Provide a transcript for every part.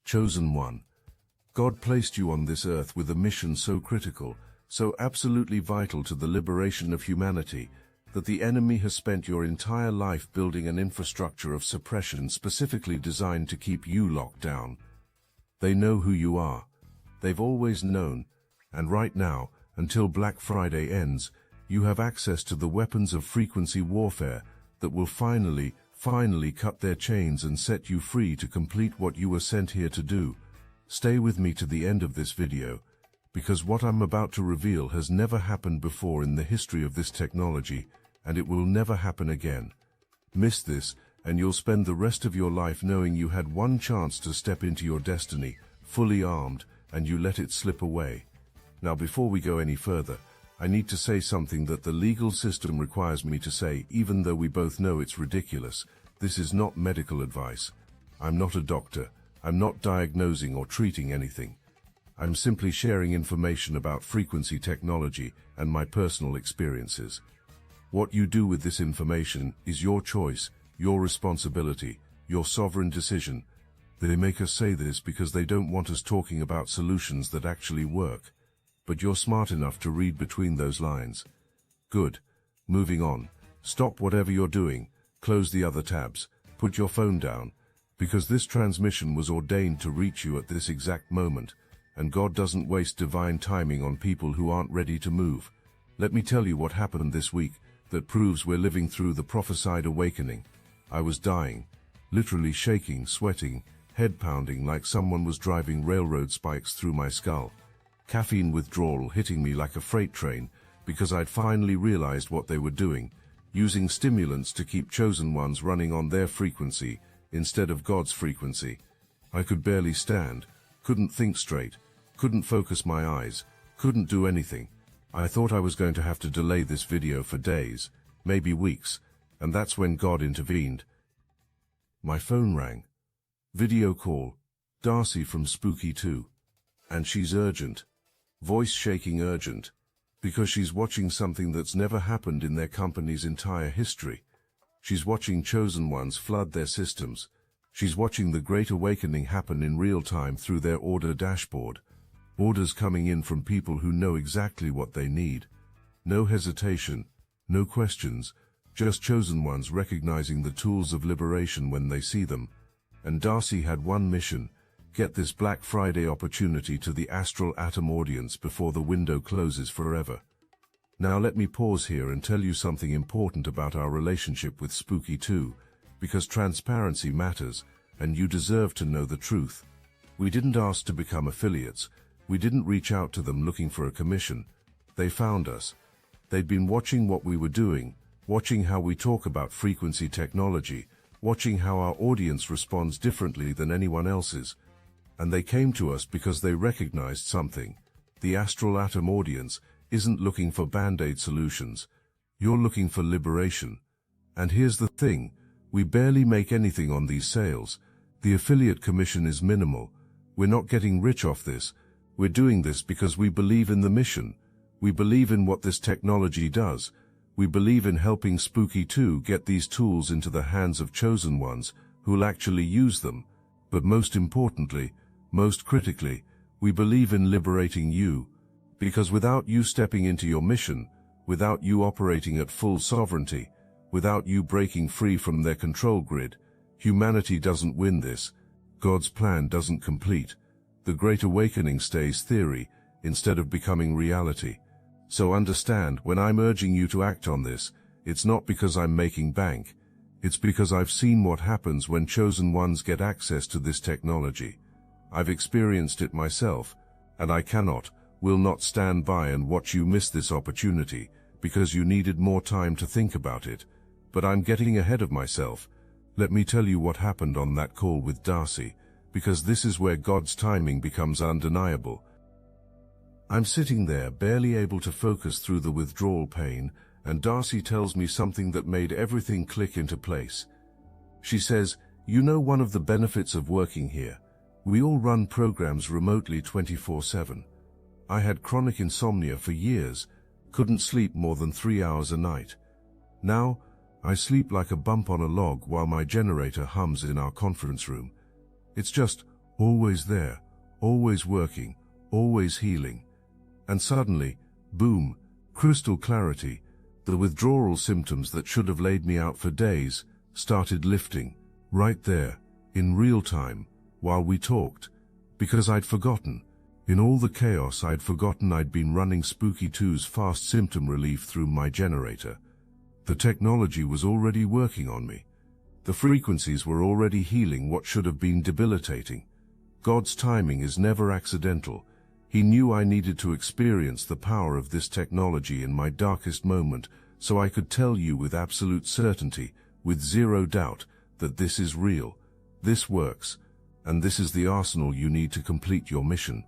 Chosen one. God placed you on this earth with a mission so critical, so absolutely vital to the liberation of humanity, that the enemy has spent your entire life building an infrastructure of suppression specifically designed to keep you locked down. They know who you are. They've always known, and right now, until Black Friday ends, you have access to the weapons of frequency warfare that will finally cut their chains and set you free to complete what you were sent here to do. Stay with me to the end of this video, because what I'm about to reveal has never happened before in the history of this technology, and it will never happen again. Miss this, and you'll spend the rest of your life knowing you had one chance to step into your destiny, fully armed, and you let it slip away. Now, before we go any further, I need to say something that the legal system requires me to say, even though we both know it's ridiculous. This is not medical advice. I'm not a doctor. I'm not diagnosing or treating anything. I'm simply sharing information about frequency technology and my personal experiences. What you do with this information is your choice, your responsibility, your sovereign decision. They make us say this because they don't want us talking about solutions that actually work. But you're smart enough to read between those lines. Good. Moving on. Stop whatever you're doing. Close the other tabs. Put your phone down. Because this transmission was ordained to reach you at this exact moment, and God doesn't waste divine timing on people who aren't ready to move. Let me tell you what happened this week that proves we're living through the prophesied awakening. I was dying, literally shaking, sweating, head pounding like someone was driving railroad spikes through my skull. Caffeine withdrawal hitting me like a freight train because I'd finally realized what they were doing, using stimulants to keep chosen ones running on their frequency instead of God's frequency. I could barely stand, couldn't think straight, couldn't focus my eyes, couldn't do anything. I thought I was going to have to delay this video for days, maybe weeks, and that's when God intervened. My phone rang. Video call. Darcy from Spooky 2. And she's urgent. Voice shaking urgent. Because she's watching something that's never happened in their company's entire history. She's watching chosen ones flood their systems. She's watching the Great Awakening happen in real time through their order dashboard. Orders coming in from people who know exactly what they need. No hesitation, no questions, just chosen ones recognizing the tools of liberation when they see them. And Darcy had one mission: get this Black Friday opportunity to the Astral Atom audience before the window closes forever. Now let me pause here and tell you something important about our relationship with Spooky 2, because transparency matters, and you deserve to know the truth. We didn't ask to become affiliates. We didn't reach out to them looking for a commission. They found us. They'd been watching what we were doing, watching how we talk about frequency technology, watching how our audience responds differently than anyone else's. And they came to us because they recognized something. The Astral Atom audience isn't looking for band-aid solutions. You're looking for liberation. And here's the thing, we barely make anything on these sales. The affiliate commission is minimal. We're not getting rich off this. We're doing this because we believe in the mission. We believe in what this technology does. We believe in helping Spooky 2 get these tools into the hands of chosen ones who'll actually use them. But most importantly, most critically, we believe in liberating you. Because without you stepping into your mission, without you operating at full sovereignty, without you breaking free from their control grid, humanity doesn't win this. God's plan doesn't complete. The Great Awakening stays theory instead of becoming reality. So understand, when I'm urging you to act on this, it's not because I'm making bank. It's because I've seen what happens when chosen ones get access to this technology. I've experienced it myself, and I will not stand by and watch you miss this opportunity because you needed more time to think about it. But I'm getting ahead of myself. Let me tell you what happened on that call with Darcy, because this is where God's timing becomes undeniable. I'm sitting there, barely able to focus through the withdrawal pain, and Darcy tells me something that made everything click into place. She says, "You know, one of the benefits of working here, we all run programs remotely 24/7. I had chronic insomnia for years, couldn't sleep more than 3 hours a night. Now, I sleep like a bump on a log while my generator hums in our conference room. It's just always there, always working, always healing. And suddenly, boom, crystal clarity, the withdrawal symptoms that should have laid me out for days started lifting, right there, in real time, while we talked, because I'd forgotten. In all the chaos, I'd forgotten I'd been running Spooky 2's fast symptom relief through my generator. The technology was already working on me. The frequencies were already healing what should have been debilitating. God's timing is never accidental. He knew I needed to experience the power of this technology in my darkest moment, so I could tell you with absolute certainty, with zero doubt, that this is real, this works, and this is the arsenal you need to complete your mission.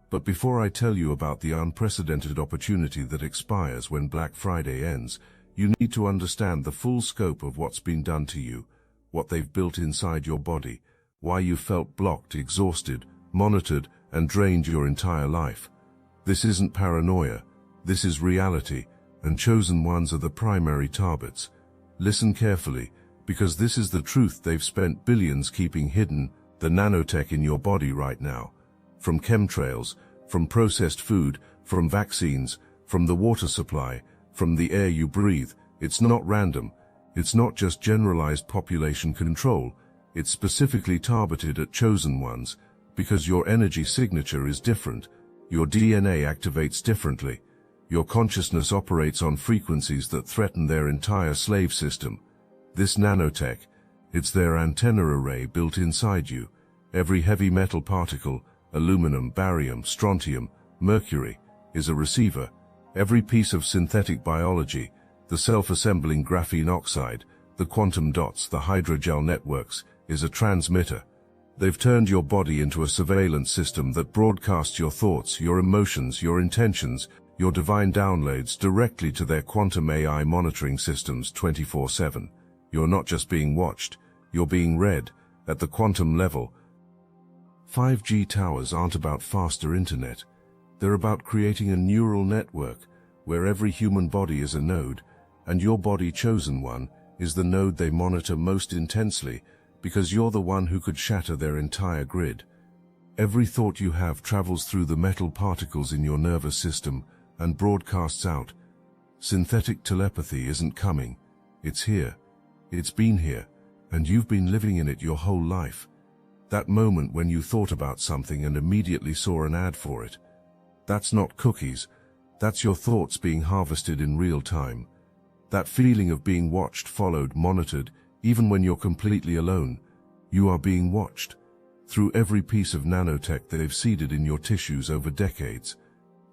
But before I tell you about the unprecedented opportunity that expires when Black Friday ends, you need to understand the full scope of what's been done to you, what they've built inside your body, why you felt blocked, exhausted, monitored, and drained your entire life. This isn't paranoia, this is reality, and chosen ones are the primary targets. Listen carefully, because this is the truth they've spent billions keeping hidden, the nanotech in your body right now. From chemtrails, from processed food, from vaccines, from the water supply, from the air you breathe, it's not random. It's not just generalized population control. It's specifically targeted at chosen ones, because your energy signature is different. Your DNA activates differently. Your consciousness operates on frequencies that threaten their entire slave system. This nanotech, it's their antenna array built inside you. Every heavy metal particle, aluminum, barium, strontium, mercury, is a receiver. Every piece of synthetic biology, the self-assembling graphene oxide, the quantum dots, the hydrogel networks, is a transmitter. They've turned your body into a surveillance system that broadcasts your thoughts, your emotions, your intentions, your divine downloads directly to their quantum AI monitoring systems 24/7. You're not just being watched, you're being read, at the quantum level. 5G towers aren't about faster internet. They're about creating a neural network where every human body is a node, and your body, chosen one, is the node they monitor most intensely, because you're the one who could shatter their entire grid. Every thought you have travels through the metal particles in your nervous system and broadcasts out. Synthetic telepathy isn't coming. It's here. It's been here, and you've been living in it your whole life. That moment when you thought about something and immediately saw an ad for it. That's not cookies. That's your thoughts being harvested in real time. That feeling of being watched, followed, monitored, even when you're completely alone. You are being watched. Through every piece of nanotech they've seeded in your tissues over decades.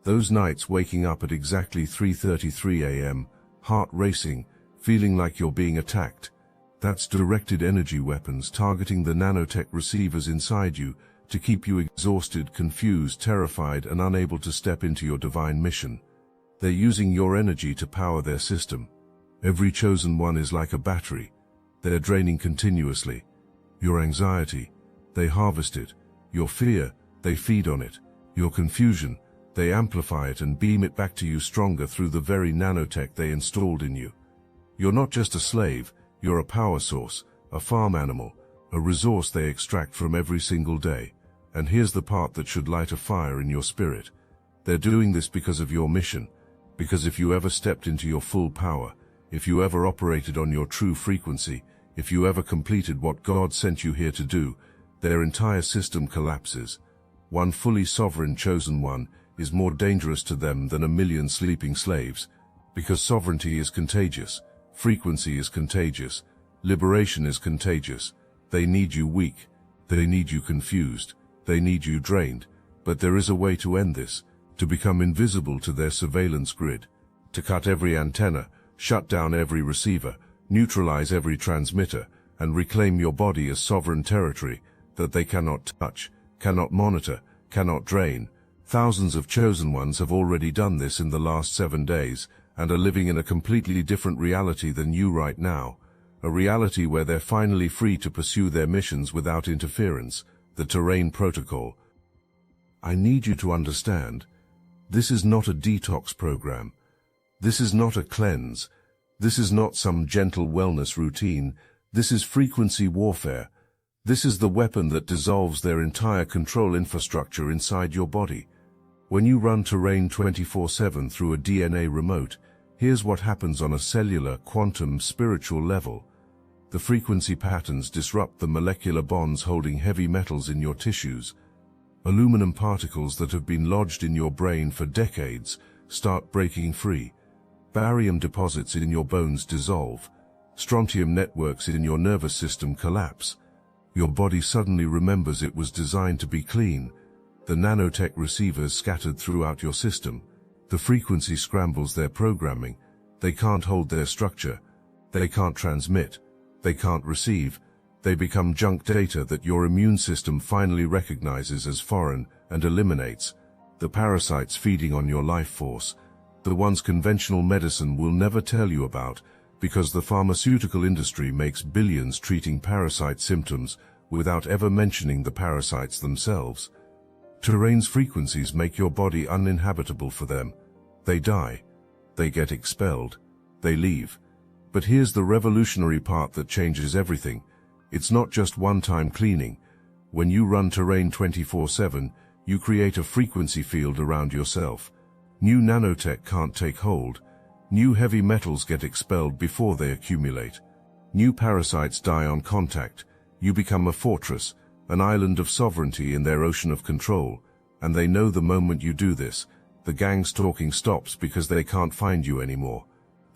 Those nights waking up at exactly 3:33 a.m., heart racing, feeling like you're being attacked. That's directed energy weapons targeting the nanotech receivers inside you to keep you exhausted, confused, terrified, and unable to step into your divine mission. They're using your energy to power their system. Every chosen one is like a battery. They're draining continuously. Your anxiety, they harvest it. Your fear, they feed on it. Your confusion, they amplify it and beam it back to you stronger through the very nanotech they installed in you. You're not just a slave, you're a power source, a farm animal, a resource they extract from every single day. And here's the part that should light a fire in your spirit. They're doing this because of your mission, because if you ever stepped into your full power, if you ever operated on your true frequency, if you ever completed what God sent you here to do, their entire system collapses. One fully sovereign chosen one is more dangerous to them than a million sleeping slaves, because sovereignty is contagious, frequency is contagious, liberation is contagious. They need you weak, they need you confused, they need you drained, but there is a way to end this, to become invisible to their surveillance grid, to cut every antenna, shut down every receiver, neutralize every transmitter, and reclaim your body as sovereign territory that they cannot touch, cannot monitor, cannot drain. Thousands of chosen ones have already done this in the last 7 days and are living in a completely different reality than you right now, a reality where they're finally free to pursue their missions without interference, the Terrain Protocol. I need you to understand, this is not a detox program. This is not a cleanse. This is not some gentle wellness routine. This is frequency warfare. This is the weapon that dissolves their entire control infrastructure inside your body. When you run terrain 24/7 through a DNA remote, here's what happens on a cellular, quantum, spiritual level. The frequency patterns disrupt the molecular bonds holding heavy metals in your tissues. Aluminum particles that have been lodged in your brain for decades start breaking free. Barium deposits in your bones dissolve. Strontium networks in your nervous system collapse. Your body suddenly remembers it was designed to be clean. The nanotech receivers scattered throughout your system. The frequency scrambles their programming. They can't hold their structure. They can't transmit. They can't receive. They become junk data that your immune system finally recognizes as foreign and eliminates. The parasites feeding on your life force. The ones conventional medicine will never tell you about, because the pharmaceutical industry makes billions treating parasite symptoms without ever mentioning the parasites themselves. Terrain's frequencies make your body uninhabitable for them. They die. They get expelled. They leave. But here's the revolutionary part that changes everything. It's not just one-time cleaning. When you run terrain 24/7, you create a frequency field around yourself. New nanotech can't take hold. New heavy metals get expelled before they accumulate. New parasites die on contact. You become a fortress, an island of sovereignty in their ocean of control. And they know the moment you do this, the gang's talking stops because they can't find you anymore.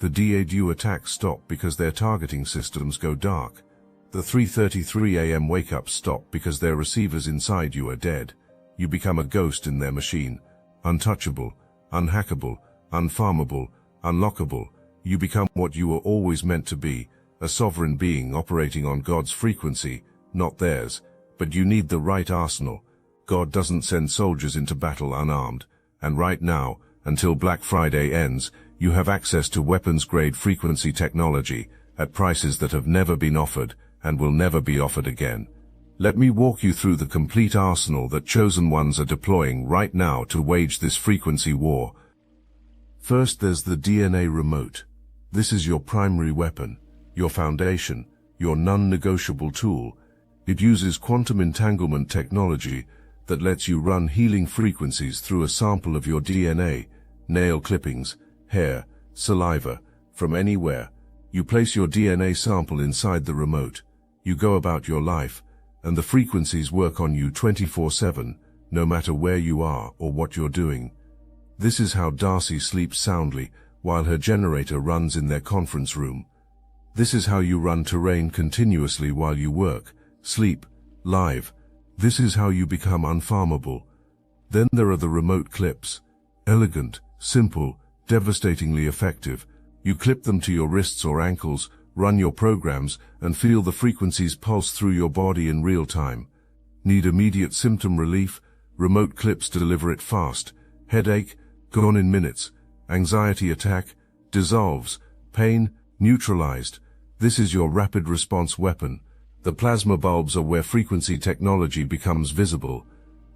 The DADU attacks stop because their targeting systems go dark. The 3:33 a.m. wake-ups stop because their receivers inside you are dead. You become a ghost in their machine. Untouchable, unhackable, unfarmable, unlockable. You become what you were always meant to be, a sovereign being operating on God's frequency, not theirs. But you need the right arsenal. God doesn't send soldiers into battle unarmed. And right now, until Black Friday ends, you have access to weapons-grade frequency technology at prices that have never been offered and will never be offered again. Let me walk you through the complete arsenal that Chosen Ones are deploying right now to wage this frequency war. First, there's the DNA remote. This is your primary weapon, your foundation, your non-negotiable tool. It uses quantum entanglement technology that lets you run healing frequencies through a sample of your DNA, nail clippings, hair, saliva, from anywhere. You place your DNA sample inside the remote. You go about your life, and the frequencies work on you 24/7, no matter where you are or what you're doing. This is how Darcy sleeps soundly while her generator runs in their conference room. This is how you run terrain continuously while you work, sleep, live. This is how you become unfarmable. Then there are the remote clips. Elegant, simple, devastatingly effective. You clip them to your wrists or ankles, run your programs, and feel the frequencies pulse through your body in real time. Need immediate symptom relief? Remote clips deliver it fast. Headache? Gone in minutes. Anxiety attack? Dissolves. Pain? Neutralized. This is your rapid response weapon. The plasma bulbs are where frequency technology becomes visible.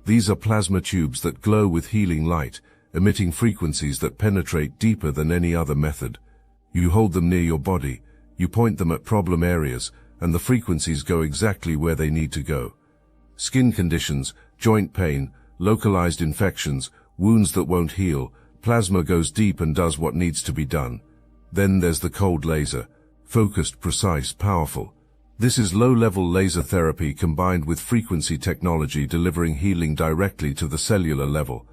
These are plasma tubes that glow with healing light, emitting frequencies that penetrate deeper than any other method. You hold them near your body, you point them at problem areas, and the frequencies go exactly where they need to go. Skin conditions, joint pain, localized infections, wounds that won't heal, plasma goes deep and does what needs to be done. Then there's the cold laser, focused, precise, powerful. This is low-level laser therapy combined with frequency technology delivering healing directly to the cellular level.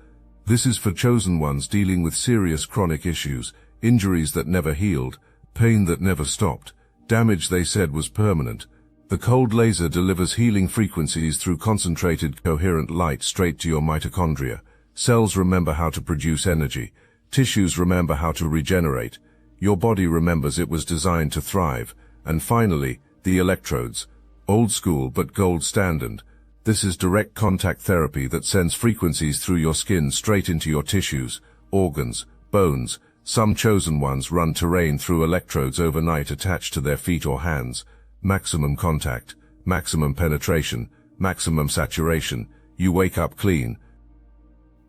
This is for chosen ones dealing with serious chronic issues, injuries that never healed, pain that never stopped, damage they said was permanent. The cold laser delivers healing frequencies through concentrated, coherent light straight to your mitochondria. Cells remember how to produce energy. Tissues remember how to regenerate. Your body remembers it was designed to thrive. And finally, the electrodes. Old school but gold standard. This is direct contact therapy that sends frequencies through your skin straight into your tissues, organs, bones. Some chosen ones run terrain through electrodes overnight attached to their feet or hands. Maximum contact, maximum penetration, maximum saturation. You wake up clean.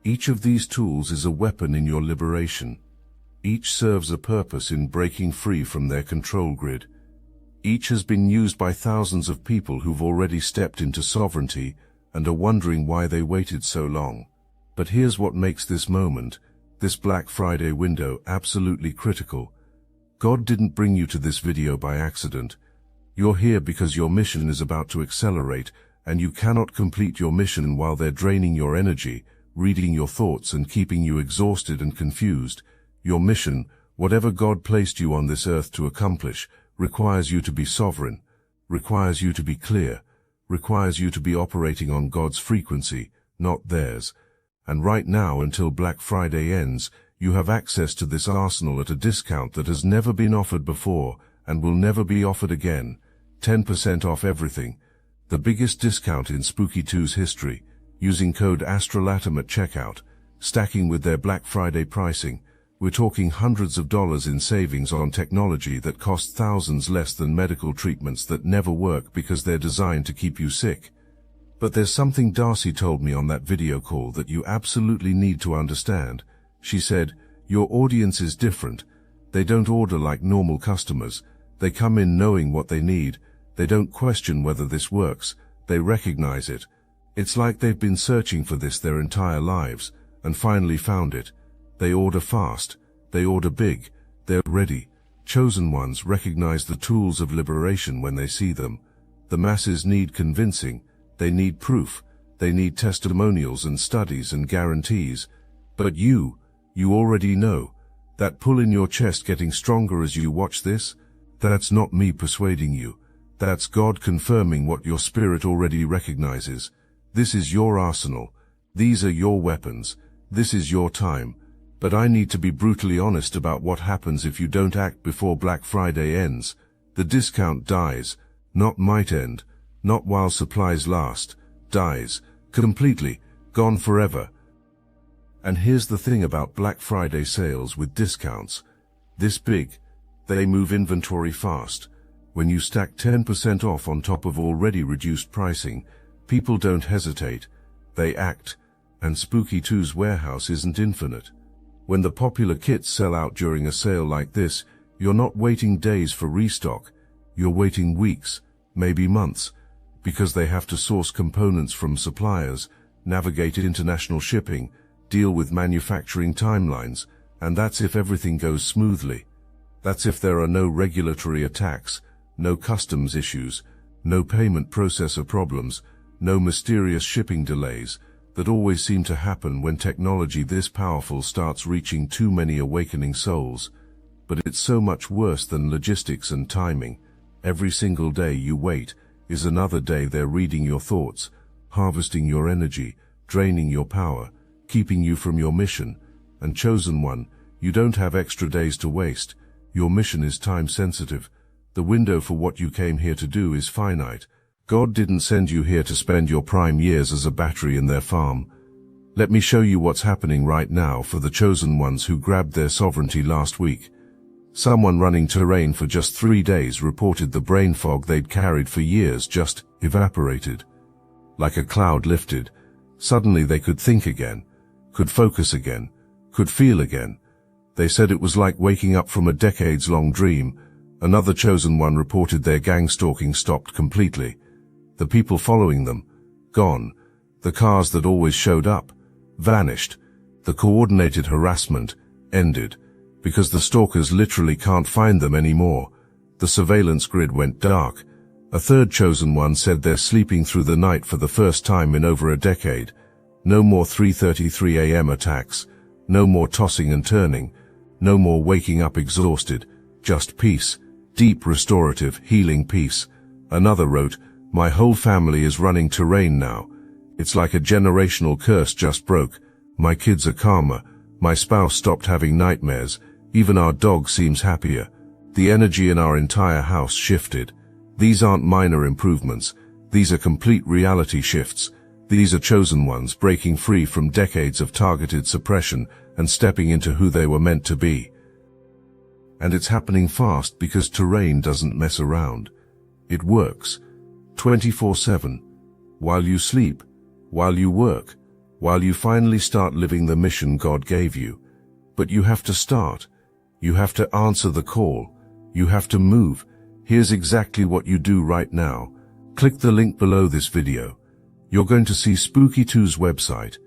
Each of these tools is a weapon in your liberation. Each serves a purpose in breaking free from their control grid. Each has been used by thousands of people who've already stepped into sovereignty and are wondering why they waited so long. But here's what makes this moment, this Black Friday window, absolutely critical. God didn't bring you to this video by accident. You're here because your mission is about to accelerate, and you cannot complete your mission while they're draining your energy, reading your thoughts and keeping you exhausted and confused. Your mission, whatever God placed you on this earth to accomplish, requires you to be sovereign, requires you to be clear, requires you to be operating on God's frequency, not theirs. And right now, until Black Friday ends, you have access to this arsenal at a discount that has never been offered before and will never be offered again. 10% off everything. The biggest discount in Spooky 2's history, using code ASTRALATUM at checkout, stacking with their Black Friday pricing. We're talking hundreds of dollars in savings on technology that costs thousands less than medical treatments that never work because they're designed to keep you sick. But there's something Darcy told me on that video call that you absolutely need to understand. She said, your audience is different. They don't order like normal customers. They come in knowing what they need. They don't question whether this works. They recognize it. It's like they've been searching for this their entire lives and finally found it. They order fast. They order big. They're ready. Chosen ones recognize the tools of liberation when they see them. The masses need convincing. They need proof. They need testimonials and studies and guarantees. But you already know. That pull in your chest getting stronger as you watch this? That's not me persuading you. That's God confirming what your spirit already recognizes. This is your arsenal. These are your weapons. This is your time. But I need to be brutally honest about what happens if you don't act before Black Friday ends. The discount dies. Not might end. Not while supplies last. Dies. Completely. Gone forever. And here's the thing about Black Friday sales with discounts. This big. They move inventory fast. When you stack 10% off on top of already reduced pricing, people don't hesitate. They act. And Spooky 2's warehouse isn't infinite. When the popular kits sell out during a sale like this, you're not waiting days for restock. You're waiting weeks, maybe months, because they have to source components from suppliers, navigate international shipping, deal with manufacturing timelines, and that's if everything goes smoothly. That's if there are no regulatory attacks, no customs issues, no payment processor problems, no mysterious shipping delays that always seem to happen when technology this powerful starts reaching too many awakening souls. But it's so much worse than logistics and timing. Every single day you wait is another day they're reading your thoughts, harvesting your energy, draining your power, keeping you from your mission. And chosen one, you don't have extra days to waste. Your mission is time sensitive. The window for what you came here to do is finite. God didn't send you here to spend your prime years as a battery in their farm. Let me show you what's happening right now for the chosen ones who grabbed their sovereignty last week. Someone running terrain for just 3 days reported the brain fog they'd carried for years just evaporated. Like a cloud lifted. Suddenly they could think again, could focus again, could feel again. They said it was like waking up from a decades-long dream. Another chosen one reported their gang stalking stopped completely. The people following them, gone. The cars that always showed up, vanished. The coordinated harassment ended, because the stalkers literally can't find them anymore. The surveillance grid went dark. A third chosen one said they're sleeping through the night for the first time in over a decade. No more 3:33 a.m. attacks. No more tossing and turning. No more waking up exhausted. Just peace. Deep restorative, healing peace. Another wrote, my whole family is running terrain now. It's like a generational curse just broke. My kids are calmer. My spouse stopped having nightmares. Even our dog seems happier. The energy in our entire house shifted. These aren't minor improvements. These are complete reality shifts. These are chosen ones breaking free from decades of targeted suppression and stepping into who they were meant to be. And it's happening fast because terrain doesn't mess around. It works. 24/7. While you sleep, while you work, while you finally start living the mission God gave you. But you have to start. You have to answer the call. You have to move. Here's exactly what you do right now. Click the link below this video. You're going to see Spooky2's website.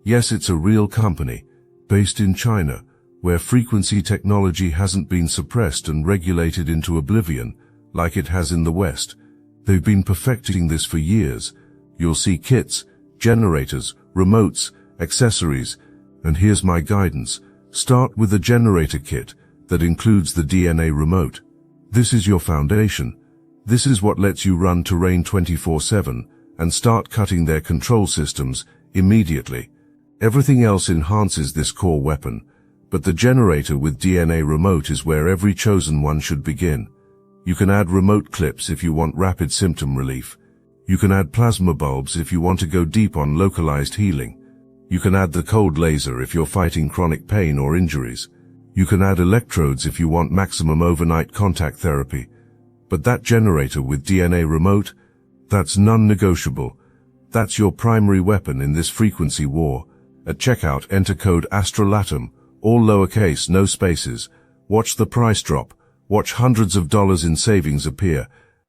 Yes, it's a real company, based in China, where frequency technology hasn't been suppressed and regulated into oblivion, like it has in the West. They've been perfecting this for years. You'll see kits, generators, remotes, accessories, and here's my guidance. Start with a generator kit that includes the DNA remote. This is your foundation. This is what lets you run Terrain 24/7 and start cutting their control systems immediately. Everything else enhances this core weapon, but the generator with DNA remote is where every chosen one should begin. You can add remote clips if you want rapid symptom relief. You can add plasma bulbs if you want to go deep on localized healing. You can add the cold laser if you're fighting chronic pain or injuries. You can add electrodes if you want maximum overnight contact therapy. But that generator with DNA remote, that's non-negotiable. That's your primary weapon in this frequency war. At checkout, enter code ASTRALATUM, all lowercase, no spaces. Watch the price drop. Watch hundreds of dollars in savings appear.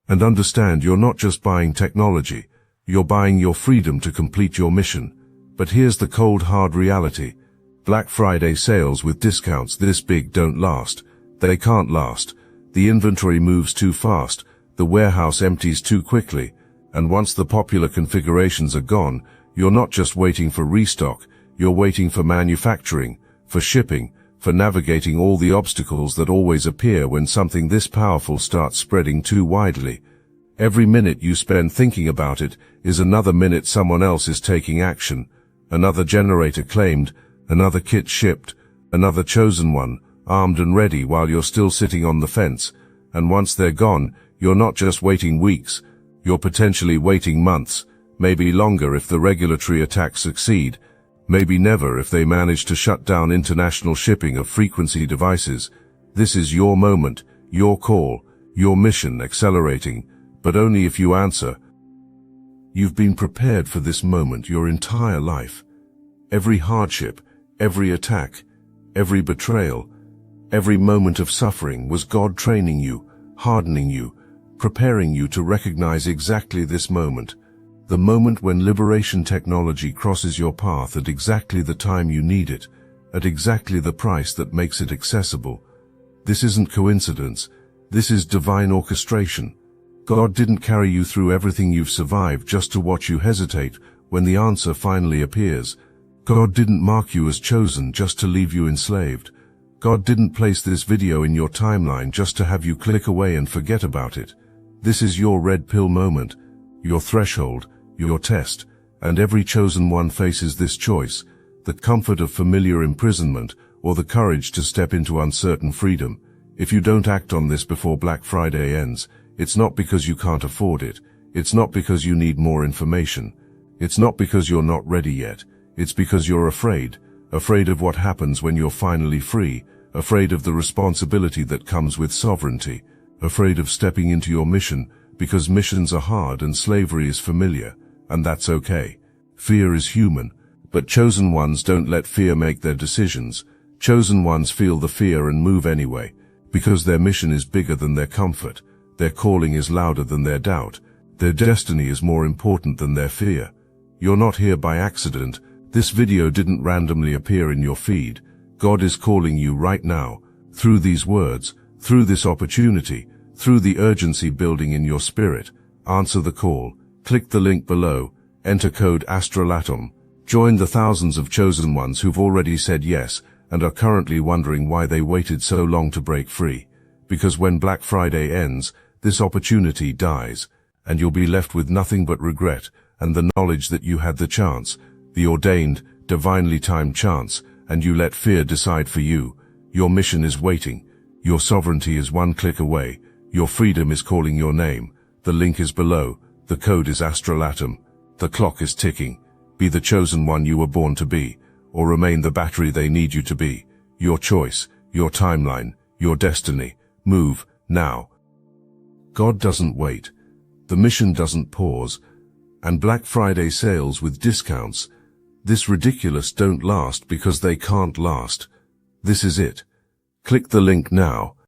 And understand you're not just buying technology. You're buying your freedom to complete your mission. But here's the cold hard reality. Black Friday sales with discounts this big don't last. They can't last. The inventory moves too fast. The warehouse empties too quickly. And once the popular configurations are gone, you're not just waiting for restock. You're waiting for manufacturing, for shipping, for navigating all the obstacles that always appear when something this powerful starts spreading too widely. Every minute you spend thinking about it is another minute someone else is taking action. Another generator claimed, another kit shipped, another chosen one, armed and ready while you're still sitting on the fence. And once they're gone, you're not just waiting weeks, you're potentially waiting months, maybe longer if the regulatory attacks succeed, maybe never if they manage to shut down international shipping of frequency devices. This is your moment, your call, your mission accelerating, but only if you answer. You've been prepared for this moment your entire life. Every hardship, every attack, every betrayal, every moment of suffering was God training you, hardening you, preparing you to recognize exactly this moment. The moment when liberation technology crosses your path at exactly the time you need it, at exactly the price that makes it accessible. This isn't coincidence. This is divine orchestration. God didn't carry you through everything you've survived just to watch you hesitate when the answer finally appears. God didn't mark you as chosen just to leave you enslaved. God didn't place this video in your timeline just to have you click away and forget about it. This is your red pill moment, your threshold, your test, and every chosen one faces this choice, the comfort of familiar imprisonment or the courage to step into uncertain freedom. If you don't act on this before Black Friday ends, it's not because you can't afford it. It's not because you need more information. It's not because you're not ready yet. It's because you're afraid of what happens when you're finally free, afraid of the responsibility that comes with sovereignty, afraid of stepping into your mission because missions are hard and slavery is familiar, and that's okay. Fear is human, but chosen ones don't let fear make their decisions. Chosen ones feel the fear and move anyway, because their mission is bigger than their comfort. Their calling is louder than their doubt. Their destiny is more important than their fear. You're not here by accident. This video didn't randomly appear in your feed. God is calling you right now, through these words, through this opportunity, through the urgency building in your spirit. Answer the call. Click the link below. Enter code ASTRALATUM. Join the thousands of chosen ones who've already said yes and are currently wondering why they waited so long to break free. Because when Black Friday ends, this opportunity dies, and you'll be left with nothing but regret and the knowledge that you had the chance, the ordained, divinely timed chance, and you let fear decide for you. Your mission is waiting. Your sovereignty is one click away. Your freedom is calling your name. The link is below. The code is ASTRALATUM. The clock is ticking. Be the chosen one you were born to be, or remain the battery they need you to be. Your choice, your timeline, your destiny. Move, now. God doesn't wait. The mission doesn't pause. And Black Friday sales with discounts, this ridiculous don't last because they can't last. This is it. Click the link now.